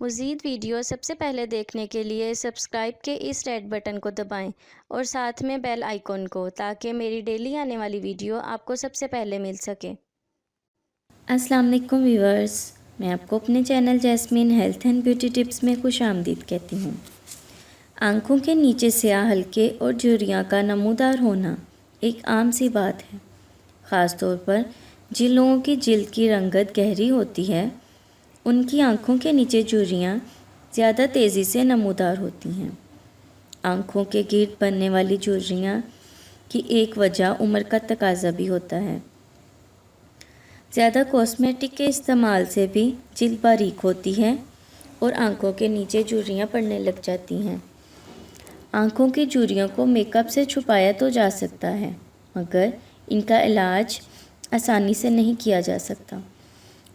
मज़ीद वीडियो सबसे पहले देखने के लिए सब्सक्राइब के इस रेड बटन को दबाएं और साथ में बेल आइकॉन को, ताकि मेरी डेली आने वाली वीडियो आपको सबसे पहले मिल सके। अस्सलाम वालेकुम व्यूअर्स, मैं आपको अपने channel jasmine health and beauty tips में खुशामदीद कहती हूँ। आँखों के नीचे स्याह हल्के और झुर्रियाँ का नमूदार होना एक आम सी बात है। ख़ास तौर पर जिन लोगों की जिल्द की रंगत गहरी होती है, उनकी आँखों के नीचे झुर्रियाँ ज़्यादा तेज़ी से नमूदार होती हैं। आँखों के गिर्द बनने वाली झुर्रियाँ की एक वजह उम्र का तकाज़ा भी होता है। ज़्यादा कॉस्मेटिक के इस्तेमाल से भी जिल्द बारीक होती है और आँखों के नीचे झुर्रियाँ पड़ने लग जाती हैं। आँखों की झुर्रियों को मेकअप से छुपाया तो जा सकता है, मगर इनका इलाज आसानी से नहीं किया जा सकता।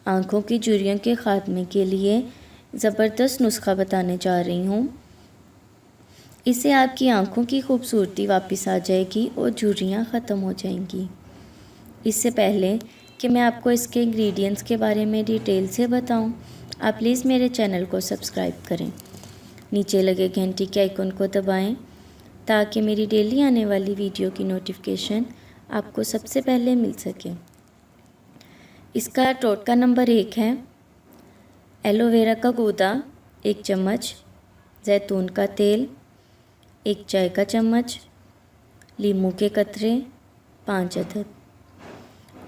आँखों की झुर्रियों के ख़ात्मे के लिए ज़बरदस्त नुस्खा बताने जा रही हूँ। इससे आपकी आँखों की खूबसूरती वापस आ जाएगी और झुर्रियाँ ख़त्म हो जाएंगी। इससे पहले कि मैं आपको इसके इंग्रेडिएंट्स के बारे में डिटेल से बताऊं, आप प्लीज़ मेरे चैनल को सब्सक्राइब करें। नीचे लगे घंटी के आइकन को दबाएं ताकि मेरी डेली आने वाली वीडियो की नोटिफिकेशन आपको सबसे पहले मिल सके। इसका टोटका नंबर 1 है एलोवेरा का गूदा 1 चम्मच, जैतून का तेल 1 चाय का चम्मच, लीमू के कतरे 5 अदद।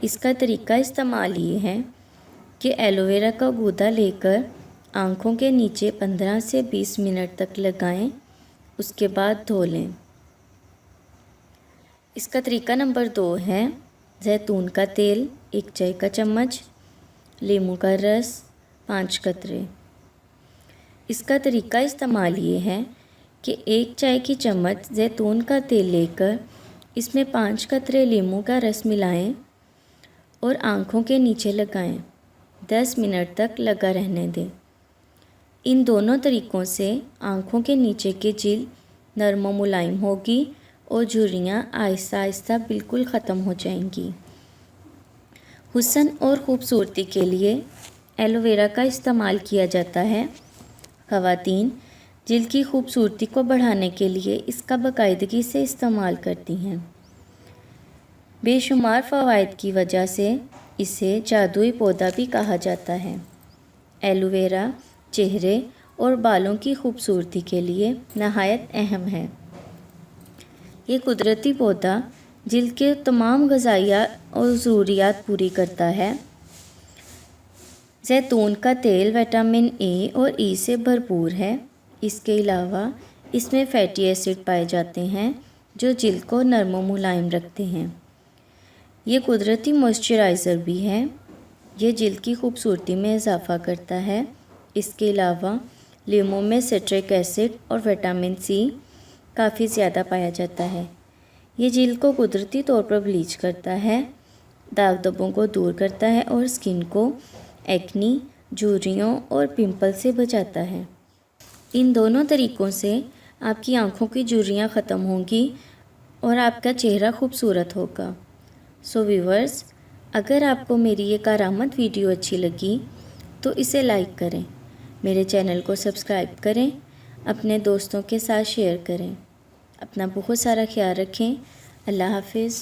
इसका तरीका इस्तेमाल ये है कि एलोवेरा का गूदा लेकर आँखों के नीचे 15 से 20 मिनट तक लगाएं, उसके बाद धो लें। इसका तरीका नंबर 2 है जैतून का तेल 1 चाय का चम्मच, लीमू का रस 5 कतरे। इसका तरीका इस्तेमाल ये है कि 1 चाय की चम्मच जैतून का तेल लेकर इसमें 5 कतरे लीमू का रस मिलाएं और आँखों के नीचे लगाएं। 10 मिनट तक लगा रहने दें। इन दोनों तरीक़ों से आँखों के नीचे की जिल्द नरम व मुलायम होगी और झुर्रियाँ आहिस्ता आहिस्ता बिल्कुल ख़त्म हो जाएंगी। हुस्न और ख़ूबसूरती के लिए एलोवेरा का इस्तेमाल किया जाता है। ख़वातीन जिल्द की खूबसूरती को बढ़ाने के लिए इसका बाकायदगी से इस्तेमाल करती हैं। बेशुमार फ़वाइद की वजह से इसे जादुई पौधा भी कहा जाता है। एलोवेरा चेहरे और बालों की खूबसूरती के लिए नहायत अहम है। ये कुदरती पौधा जिल्द के तमाम ग़िज़ाया और ज़रूरियात पूरी करता है। जैतून का तेल विटामिन ए और ई से भरपूर है। इसके अलावा इसमें फ़ैटी एसिड पाए जाते हैं जो जिल्द को नरम व मुलायम रखते हैं। ये कुदरती मॉइस्चराइज़र भी है। ये जिल्द की खूबसूरती में इजाफ़ा करता है। इसके अलावा लीमू में सिट्रिक एसिड और विटामिन सी काफ़ी ज़्यादा पाया जाता है। ये जिल्द को कुदरती तौर पर ब्लीच करता है, दाग धब्बों को दूर करता है और स्किन को एक्नी, झुर्रियों और पिंपल से बचाता है। इन दोनों तरीक़ों से आपकी आँखों की झुर्रियाँ ख़त्म होंगी और आपका चेहरा खूबसूरत होगा। सो व्यूअर्स, अगर आपको मेरी ये कारामद वीडियो अच्छी लगी तो इसे लाइक करें, मेरे चैनल को सब्सक्राइब करें, अपने दोस्तों के साथ शेयर करें। अपना बहुत सारा ख्याल रखें। अल्लाह हाफिज़।